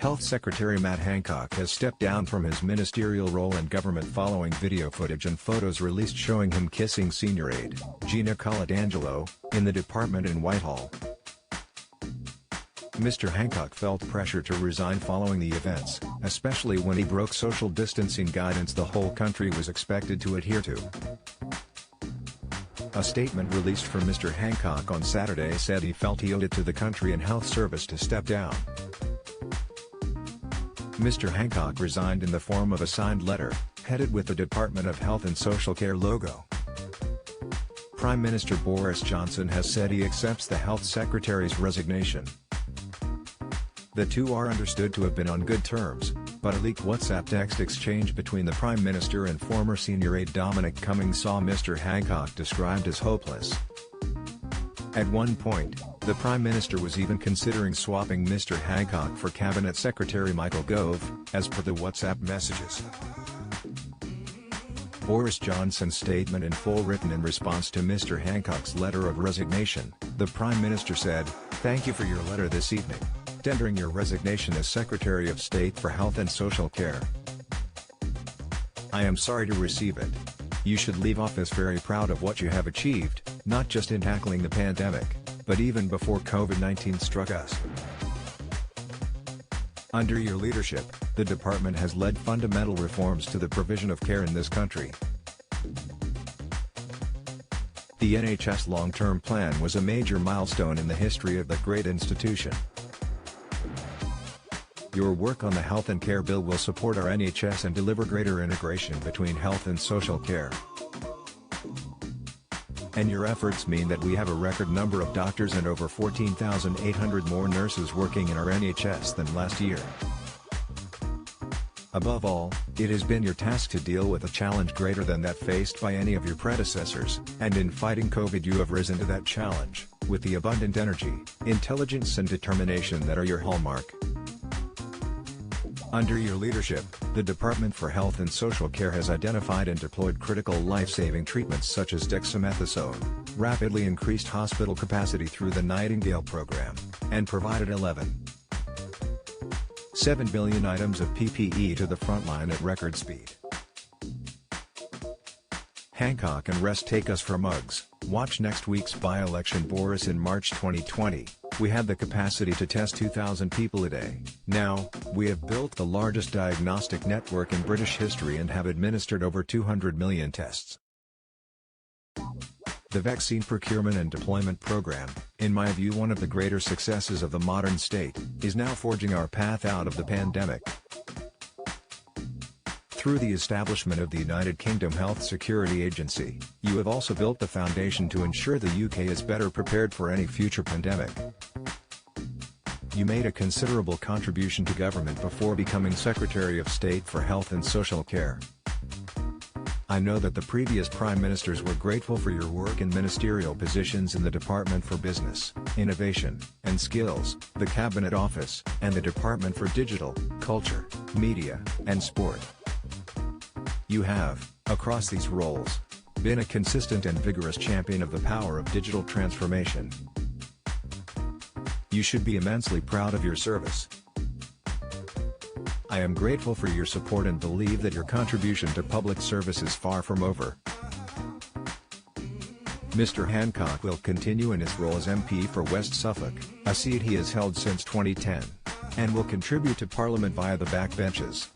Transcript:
Health Secretary Matt Hancock has stepped down from his ministerial role in government following video footage and photos released showing him kissing senior aide, Gina Coladangelo, in the department in Whitehall. Mr. Hancock felt pressure to resign following the events, especially when he broke social distancing guidance the whole country was expected to adhere to. A statement released from Mr. Hancock on Saturday said he felt he owed it to the country and health service to step down. Mr. Hancock resigned in the form of a signed letter, headed with the Department of Health and Social Care logo. Prime Minister Boris Johnson has said he accepts the Health Secretary's resignation. The two are understood to have been on good terms, but a leaked WhatsApp text exchange between the Prime Minister and former senior aide Dominic Cummings saw Mr. Hancock described as hopeless. At one point, the Prime Minister was even considering swapping Mr. Hancock for Cabinet Secretary Michael Gove, as per the WhatsApp messages. Boris Johnson's statement in full written in response to Mr. Hancock's letter of resignation, the Prime Minister said, "Thank you for your letter this evening, tendering your resignation as Secretary of State for Health and Social Care. I am sorry to receive it. You should leave office very proud of what you have achieved, not just in tackling the pandemic, but even before COVID-19 struck us. Under your leadership, the department has led fundamental reforms to the provision of care in this country. The NHS long-term plan was a major milestone in the history of the great institution. Your work on the Health and Care Bill will support our NHS and deliver greater integration between health and social care. And your efforts mean that we have a record number of doctors and over 14,800 more nurses working in our NHS than last year. Above all, it has been your task to deal with a challenge greater than that faced by any of your predecessors, and in fighting COVID you have risen to that challenge, with the abundant energy, intelligence and determination that are your hallmark. Under your leadership, the Department for Health and Social Care has identified and deployed critical life-saving treatments such as dexamethasone, rapidly increased hospital capacity through the Nightingale program, and provided 11.7 billion items of PPE to the front line at record speed. Hancock and rest take us for mugs. Watch next week's by-election. Boris in March 2020. We had the capacity to test 2,000 people a day. Now, we have built the largest diagnostic network in British history and have administered over 200 million tests. The vaccine procurement and deployment program, in my view one of the greater successes of the modern state, is now forging our path out of the pandemic. Through the establishment of the United Kingdom Health Security Agency, you have also built the foundation to ensure the UK is better prepared for any future pandemic. You made a considerable contribution to government before becoming Secretary of State for Health and Social Care. I know that the previous Prime Ministers were grateful for your work in ministerial positions in the Department for Business, Innovation, and Skills, the Cabinet Office, and the Department for Digital, Culture, Media, and Sport. You have, across these roles, been a consistent and vigorous champion of the power of digital transformation. You should be immensely proud of your service. I am grateful for your support and believe that your contribution to public service is far from over. Mr. Hancock will continue in his role as MP for West Suffolk, a seat he has held since 2010, and will contribute to Parliament via the backbenches.